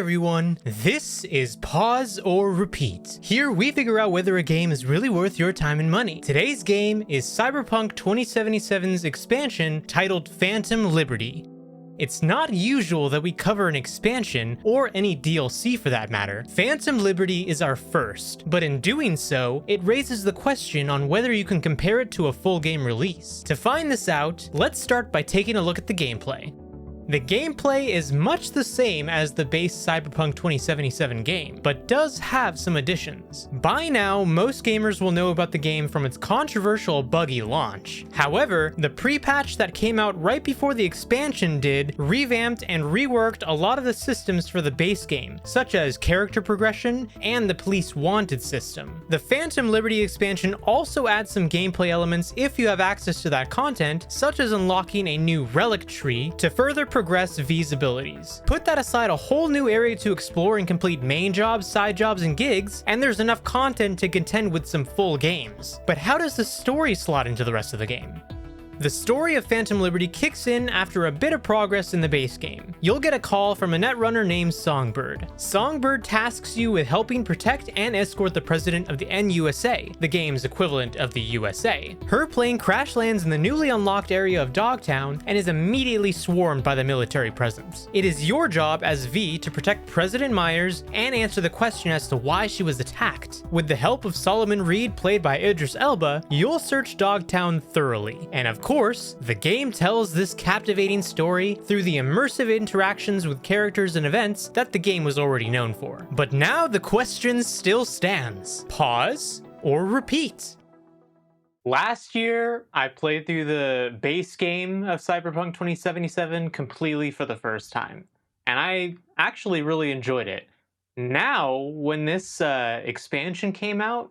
everyone, this is Pause or Repeat. Here we figure out whether a game is really worth your time and money. Today's game is Cyberpunk 2077's expansion titled Phantom Liberty. It's not usual that we cover an expansion, or any DLC for that matter. Phantom Liberty is our first, but in doing so, it raises the question on whether you can compare it to a full game release. To find this out, let's start by taking a look at the gameplay. The gameplay is much the same as the base Cyberpunk 2077 game, but does have some additions. By now, most gamers will know about the game from its controversial buggy launch. However, the pre-patch that came out right before the expansion did revamped and reworked a lot of the systems for the base game, such as character progression and the police wanted system. The Phantom Liberty expansion also adds some gameplay elements if you have access to that content, such as unlocking a new relic tree to further progress V's abilities. Put that aside, a whole new area to explore and complete main jobs, side jobs, and gigs, and there's enough content to contend with some full games. But how does the story slot into the rest of the game? The story of Phantom Liberty kicks in after a bit of progress in the base game. You'll get a call from a netrunner named Songbird. Songbird tasks you with helping protect and escort the president of the NUSA, the game's equivalent of the USA. Her plane crash lands in the newly unlocked area of Dogtown and is immediately swarmed by the military presence. It is your job as V to protect President Myers and answer the question as to why she was attacked. With the help of Solomon Reed, played by Idris Elba, you'll search Dogtown thoroughly. And of course, the game tells this captivating story through the immersive interactions with characters and events that the game was already known for. But now the question still stands. Pause or repeat? Last year, I played through the base game of Cyberpunk 2077 completely for the first time, and I actually really enjoyed it. Now, when this expansion came out,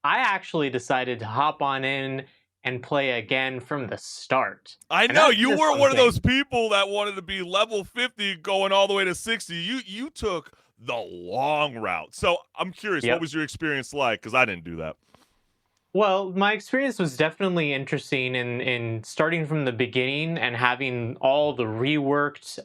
I actually decided to hop on in and play again from the start. I know you weren't one of those people that wanted to be level 50 going all the way to 60. You took the long route. So I'm curious, what was your experience like? Because I didn't do that. Well, my experience was definitely interesting in starting from the beginning and having all the reworked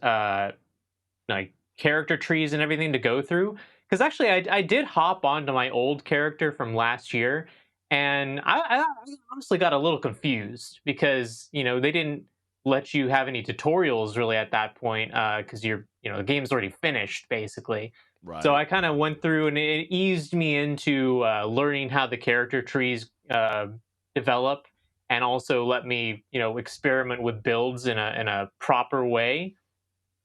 like character trees and everything to go through. Because actually, I did hop onto my old character from last year, and I honestly got a little confused because, you know, they didn't let you have any tutorials really at that point because the game's already finished basically. Right. So I kind of went through and it eased me into learning how the character trees develop, and also let me, experiment with builds in a proper way.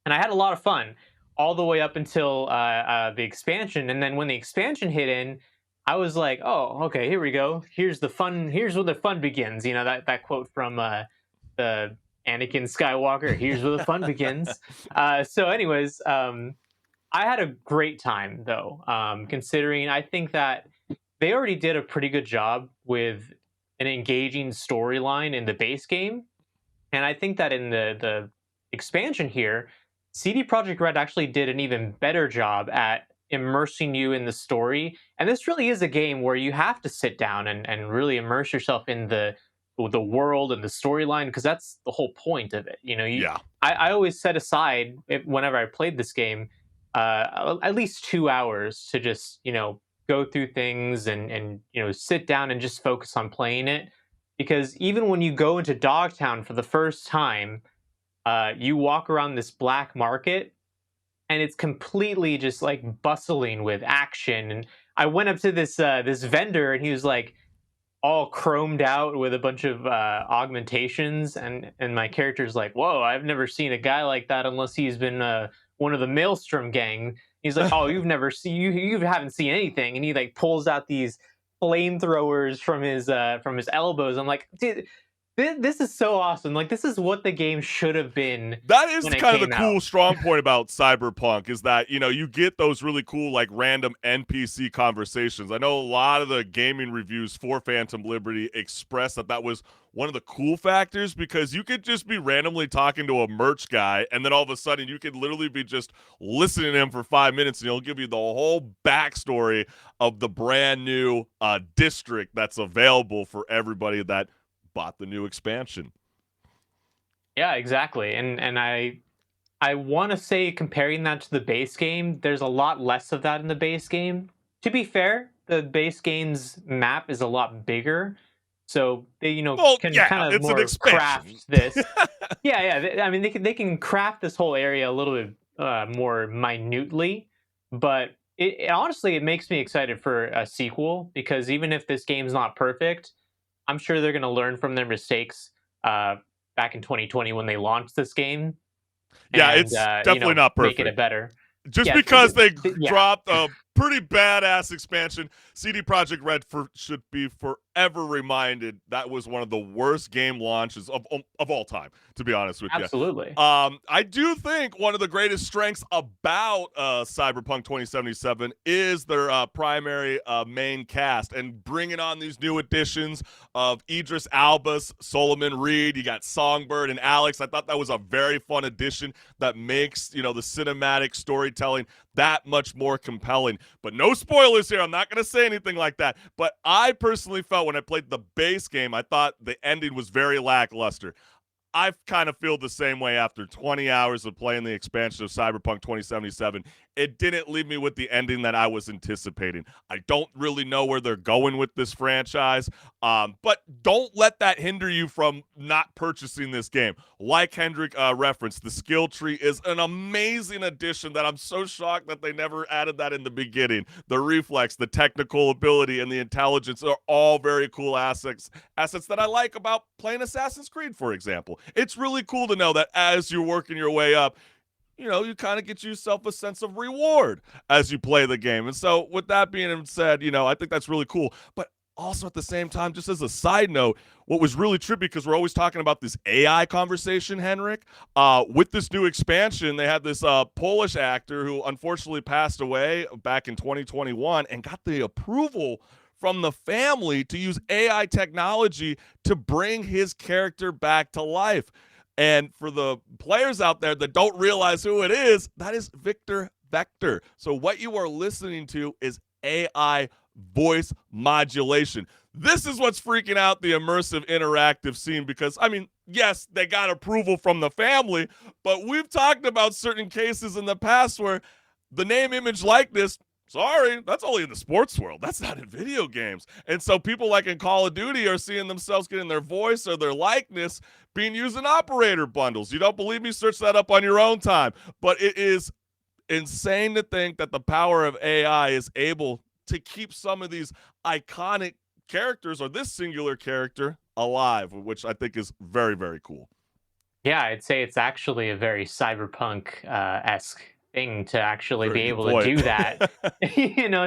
And I had a lot of fun all the way up until the expansion. And then when the expansion hit in, I was like, oh, okay, here we go. Here's the fun. Here's where the fun begins. You know, that quote from the Anakin Skywalker. Here's where the fun begins. So anyways, I had a great time though, considering I think that they already did a pretty good job with an engaging storyline in the base game. And I think that in the expansion here, CD Projekt Red actually did an even better job at immersing you in the story. And this really is a game where you have to sit down and really immerse yourself in the world and the storyline, because that's the whole point of it. I always set aside, whenever I played this game, at least 2 hours to just go through things and sit down and just focus on playing it. Because even when you go into Dogtown for the first time, you walk around this black market, and it's completely just like bustling with action. And I went up to this vendor, and he was like all chromed out with a bunch of augmentations, and my character's like, whoa, I've never seen a guy like that unless he's been one of the Maelstrom gang. He's like, oh, you haven't seen anything. And he like pulls out these flamethrowers from his elbows. I'm like, dude, this is so awesome. Like, this is what the game should have been. That is kind of the cool strong point about Cyberpunk, is that, you get those really cool, like, random NPC conversations. I know a lot of the gaming reviews for Phantom Liberty express that was one of the cool factors, because you could just be randomly talking to a merch guy, and then all of a sudden you could literally be just listening to him for 5 minutes, and he'll give you the whole backstory of the brand new district that's available for everybody that bought the new expansion. Yeah, exactly. And I I want to say comparing that to the base game, there's a lot less of that in the base game. To be fair, the base game's map is a lot bigger, so they Well, can kind yeah, of it's an more expansion. craft this. Yeah, yeah. I mean, they can craft this whole area a little bit more minutely, but honestly it makes me excited for a sequel because even if this game's not perfect, I'm sure they're going to learn from their mistakes uh, back in 2020 when they launched this game Yeah, and it's definitely not make it a perfect. better. Just Yeah, because they yeah, dropped a pretty badass expansion, CD Projekt Red should be forever reminded that was one of the worst game launches of all time. To be honest with you, absolutely. I do think one of the greatest strengths about Cyberpunk 2077 is their primary main cast and bringing on these new additions of Idris Elba's Solomon Reed. You got Songbird and Alex. I thought that was a very fun addition that makes the cinematic storytelling that much more compelling. But no spoilers here. I'm not going to say anything like that. But I personally felt when I played the base game, I thought the ending was very lackluster. I kind of feel the same way after 20 hours of playing the expansion of Cyberpunk 2077. It didn't leave me with the ending that I was anticipating. I don't really know where they're going with this franchise, but don't let that hinder you from not purchasing this game. Like HenricK referenced, the skill tree is an amazing addition that I'm so shocked that they never added that in the beginning. The reflex, the technical ability, and the intelligence are all very cool assets that I like about playing Assassin's Creed, for example. It's really cool to know that as you're working your way up, you kind of get yourself a sense of reward as you play the game. And so, with that being said, I think that's really cool. But also at the same time, just as a side note, what was really trippy, because we're always talking about this AI conversation, HenricK, with this new expansion, they had this Polish actor who unfortunately passed away back in 2021 and got the approval from the family to use AI technology to bring his character back to life. And for the players out there that don't realize who it is, that is Victor Vector. So what you are listening to is AI voice modulation. This is what's freaking out the immersive interactive scene because, I mean, yes, they got approval from the family, but we've talked about certain cases in the past where the name, image, likeness, sorry, that's only in the sports world. That's not in video games. And so people like in Call of Duty are seeing themselves getting their voice or their likeness being used in operator bundles. You don't believe me? Search that up on your own time. But it is insane to think that the power of AI is able to keep some of these iconic characters or this singular character alive, which I think is very, very cool. Yeah, I'd say it's actually a very cyberpunk esque thing to actually be Very good able to point. do that.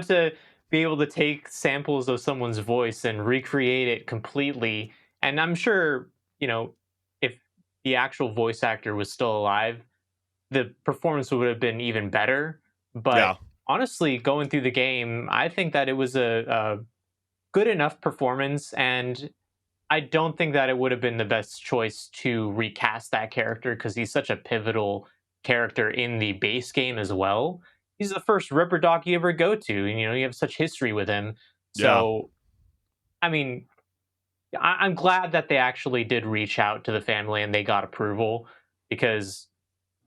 To be able to take samples of someone's voice and recreate it completely. And I'm sure, if the actual voice actor was still alive, the performance would have been even better. But Yeah. honestly, going through the game, I think that it was a good enough performance, and I don't think that it would have been the best choice to recast that character because he's such a pivotal character in the base game as well. He's the first Ripper Doc you ever go to, and you have such history with him. Yeah. So, I mean, I'm glad that they actually did reach out to the family and they got approval because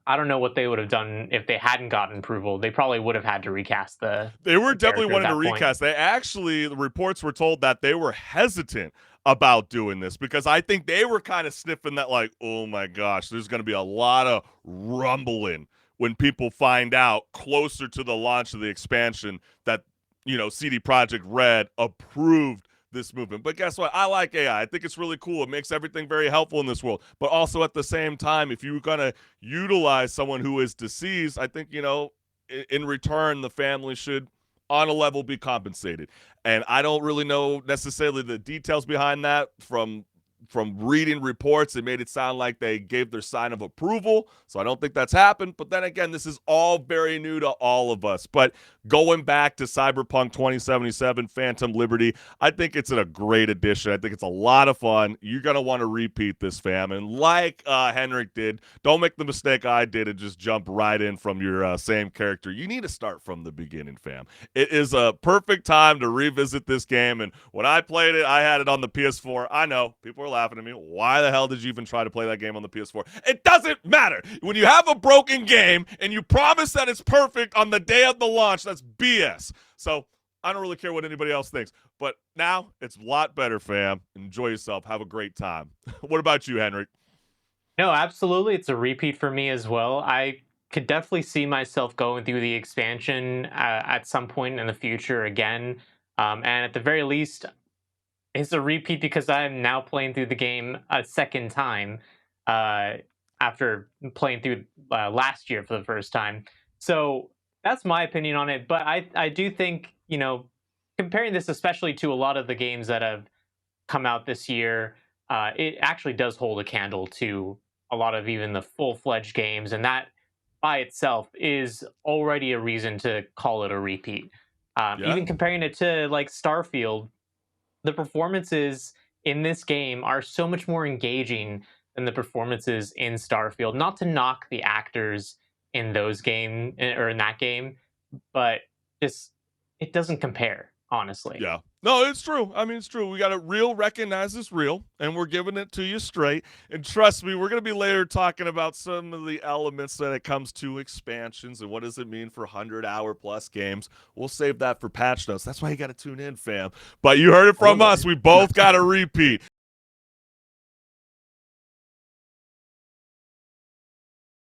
I don't know what they would have done if they hadn't gotten approval. They probably would have had to recast They were the definitely character at wanting to that point. recast. The reports were told that they were hesitant about doing this because I think they were kind of sniffing that, like, oh my gosh, there's going to be a lot of rumbling when people find out closer to the launch of the expansion that, CD Projekt Red approved this movement. But guess what? I like AI. I think it's really cool. It makes everything very helpful in this world. But also at the same time, if you're going to utilize someone who is deceased, I think, in return, the family should, on a level, be compensated. And I don't really know necessarily the details behind that. From reading reports, it made it sound like they gave their sign of approval. So I don't think that's happened. But then again, this is all very new to all of us. But going back to Cyberpunk 2077 Phantom Liberty, I think it's a great addition. I think it's a lot of fun. You're going to want to repeat this, fam. And like HenricK did, don't make the mistake I did and just jump right in from your same character. You need to start from the beginning, fam. It is a perfect time to revisit this game. And when I played it, I had it on the PS4. I know people are laughing at me. Why the hell did you even try to play that game on the PS4? It doesn't matter. When you have a broken game and you promise that it's perfect on the day of the launch, that's BS. So I don't really care what anybody else thinks. But now it's a lot better, fam. Enjoy yourself. Have a great time. What about you, Henrik? No, absolutely. It's a repeat for me as well. I could definitely see myself going through the expansion at some point in the future again. And at the very least, it's a repeat because I'm now playing through the game a second time uh, after playing through last year for the first time. So that's my opinion on it. But I do think, comparing this especially to a lot of the games that have come out this year, it actually does hold a candle to a lot of even the full-fledged games, and that by itself is already a reason to call it a repeat. Yeah. Even comparing it to like Starfield, the performances in this game are so much more engaging than the performances in Starfield. Not to knock the actors in those or in that game, but just it doesn't compare, honestly. Yeah. No, it's true. I mean, it's true. We got to real recognize it's real, and we're giving it to you straight. And trust me, we're going to be later talking about some of the elements that it comes to expansions and what does it mean for 100-hour plus games. We'll save that for patch notes. That's why you got to tune in, fam. But you heard it from us. We both got to repeat.